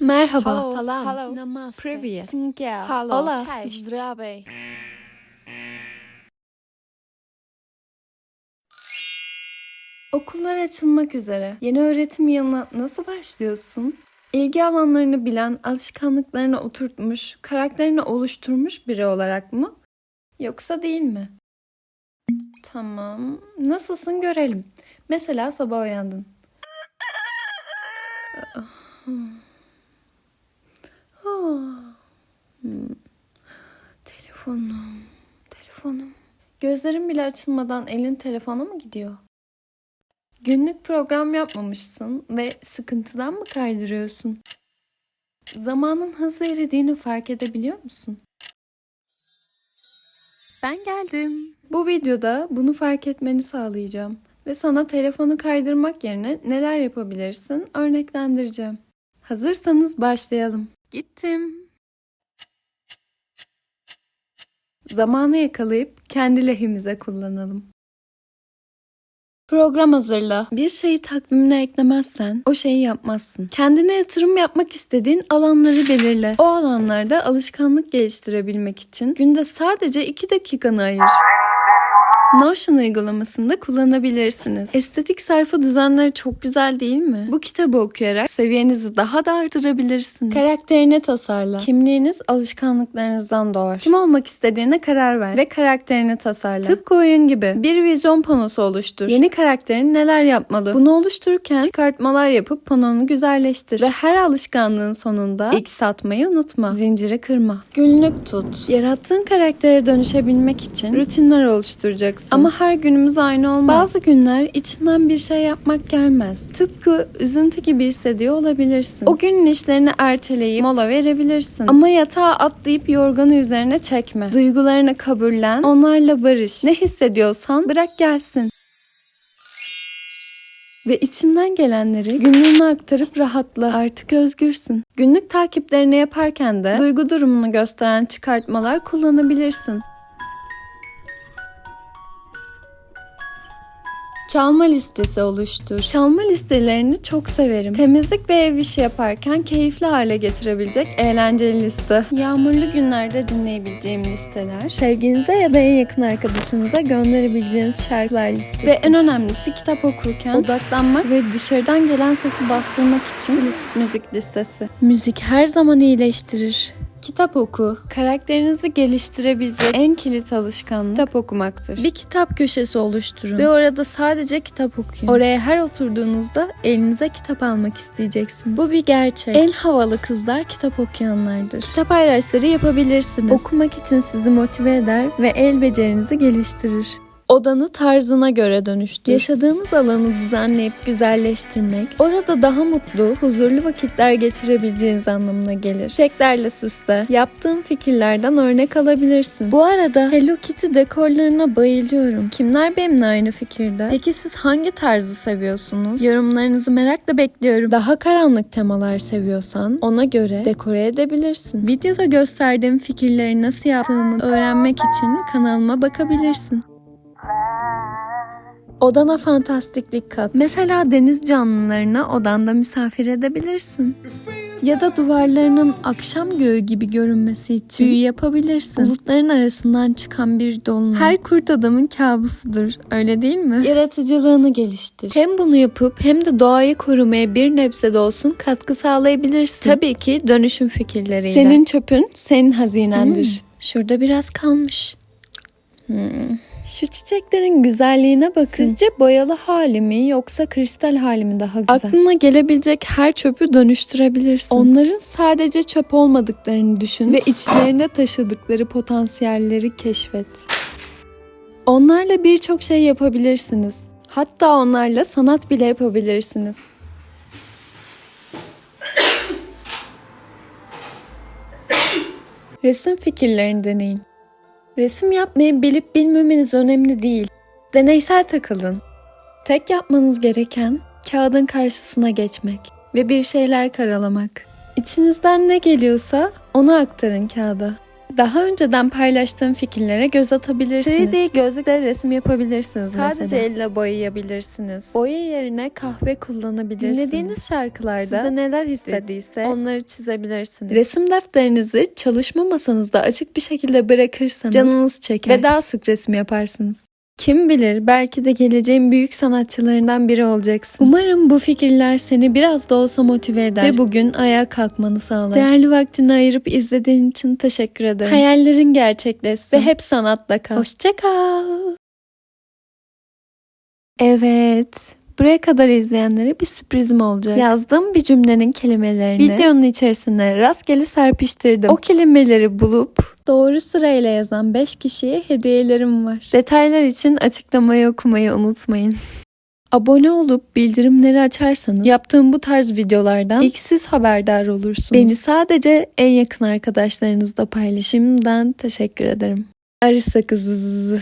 Merhaba. Salam. Namaste. Привет. Sinkel. Hola. Cześć. Здравей. Okullar açılmak üzere. Yeni öğretim yılına nasıl başlıyorsun? İlgi alanlarını bilen, alışkanlıklarını oturtmuş, karakterini oluşturmuş biri olarak mı? Yoksa değil mi? Tamam. Nasılsın görelim. Mesela sabah uyandın. Telefonum. Gözlerin bile açılmadan elin telefona mı gidiyor? Günlük program yapmamışsın ve sıkıntıdan mı kaydırıyorsun? Zamanın hızla eridiğini fark edebiliyor musun? Ben geldim. Bu videoda bunu fark etmeni sağlayacağım ve sana telefonu kaydırmak yerine neler yapabilirsin örneklendireceğim. Hazırsanız başlayalım. Gittim. Zamanı yakalayıp kendi lehimize kullanalım. Program hazırla. Bir şeyi takvimine eklemezsen o şeyi yapmazsın. Kendine yatırım yapmak istediğin alanları belirle. O alanlarda alışkanlık geliştirebilmek için günde sadece 2 dakikanı ayır. Notion uygulamasında kullanabilirsiniz. Estetik sayfa düzenleri çok güzel değil mi? Bu kitabı okuyarak seviyenizi daha da artırabilirsiniz. Karakterini tasarla. Kimliğiniz alışkanlıklarınızdan doğar. Kim olmak istediğine karar ver ve karakterini tasarla. Tıpkı oyun gibi. Bir vizyon panosu oluştur. Yeni karakterin neler yapmalı? Bunu oluştururken çıkartmalar yapıp panonu güzelleştir. Ve her alışkanlığın sonunda X atmayı unutma. Zinciri kırma. Günlük tut. Yarattığın karaktere dönüşebilmek için rutinler oluşturacaksın. Ama her günümüz aynı olmaz. Bazı günler içinden bir şey yapmak gelmez. Tıpkı üzüntü gibi hissediyor olabilirsin. O günün işlerini erteleyip mola verebilirsin. Ama yatağa atlayıp yorganı üzerine çekme. Duygularını kabullen, onlarla barış. Ne hissediyorsan bırak gelsin. Ve içinden gelenleri günlüğüne aktarıp rahatla. Artık özgürsün. Günlük takiplerini yaparken de duygu durumunu gösteren çıkartmalar kullanabilirsin. Çalma listesi oluştur. Çalma listelerini çok severim. Temizlik ve ev işi yaparken keyifli hale getirebilecek eğlenceli liste. Yağmurlu günlerde dinleyebileceğim listeler. Sevginize ya da en yakın arkadaşınıza gönderebileceğiniz şarkılar listesi. Ve en önemlisi kitap okurken odaklanmak ve dışarıdan gelen sesi bastırmak için klasik müzik listesi. Müzik her zaman iyileştirir. Kitap oku. Karakterinizi geliştirebilecek en kilit alışkanlık kitap okumaktır. Bir kitap köşesi oluşturun ve orada sadece kitap okuyun. Oraya her oturduğunuzda elinize kitap almak isteyeceksiniz. Bu bir gerçek. En havalı kızlar kitap okuyanlardır. Kitap paylaşları yapabilirsiniz. Okumak için sizi motive eder ve el becerinizi geliştirir. Odanı tarzına göre dönüştür. Yaşadığınız alanı düzenleyip güzelleştirmek, orada daha mutlu, huzurlu vakitler geçirebileceğiniz anlamına gelir. Çiçeklerle süsle. Yaptığın fikirlerden örnek alabilirsin. Bu arada Hello Kitty dekorlarına bayılıyorum. Kimler benimle aynı fikirde? Peki siz hangi tarzı seviyorsunuz? Yorumlarınızı merakla bekliyorum. Daha karanlık temalar seviyorsan ona göre dekore edebilirsin. Videoda gösterdiğim fikirleri nasıl yaptığımı öğrenmek için kanalıma bakabilirsin. Odana fantastiklik kat. Mesela deniz canlılarına odanda misafir edebilirsin. Ya da duvarlarının akşam göğü gibi görünmesi için büyü yapabilirsin. Bulutların arasından çıkan bir dolunay. Her kurt adamın kabusudur. Öyle değil mi? Yaratıcılığını geliştir. Hem bunu yapıp hem de doğayı korumaya bir nebze de olsun katkı sağlayabilirsin. Tabii ki dönüşüm fikirleriyle. Senin çöpün senin hazinendir. Şurada biraz kalmış. Şu çiçeklerin güzelliğine bakın. Sizce boyalı hali mi yoksa kristal hali mi daha güzel? Aklına gelebilecek her çöpü dönüştürebilirsin. Onların sadece çöp olmadıklarını düşün ve içlerinde taşıdıkları potansiyelleri keşfet. Onlarla birçok şey yapabilirsiniz. Hatta onlarla sanat bile yapabilirsiniz. Resim fikirlerini deneyin. Resim yapmayı bilip bilmemeniz önemli değil. Deneysel takılın. Tek yapmanız gereken kağıdın karşısına geçmek ve bir şeyler karalamak. İçinizden ne geliyorsa onu aktarın kağıda. Daha önceden paylaştığım fikirlere göz atabilirsiniz. 3D gözlükle resim yapabilirsiniz. Sadece elle boyayabilirsiniz. Boya yerine kahve kullanabilirsiniz. Dinlediğiniz şarkılarda size neler hissettiyse onları çizebilirsiniz. Resim defterinizi çalışma masanızda açık bir şekilde bırakırsanız canınız çeker ve daha sık resim yaparsınız. Kim bilir, belki de geleceğin büyük sanatçılarından biri olacaksın. Umarım bu fikirler seni biraz da olsa motive eder ve bugün ayağa kalkmanı sağlar. Değerli vaktini ayırıp izlediğin için teşekkür ederim. Hayallerin gerçekleşsin ve hep sanatla kal. Hoşça kal. Evet. Buraya kadar izleyenlere bir sürprizim olacak. Yazdığım bir cümlenin kelimelerini videonun içerisine rastgele serpiştirdim. O kelimeleri bulup doğru sırayla yazan 5 kişiye hediyelerim var. Detaylar için açıklamayı okumayı unutmayın. Abone olup bildirimleri açarsanız yaptığım bu tarz videolardan ilk siz haberdar olursunuz. Beni sadece en yakın arkadaşlarınızla paylaşın. Şimdiden teşekkür ederim. Arı sakızı.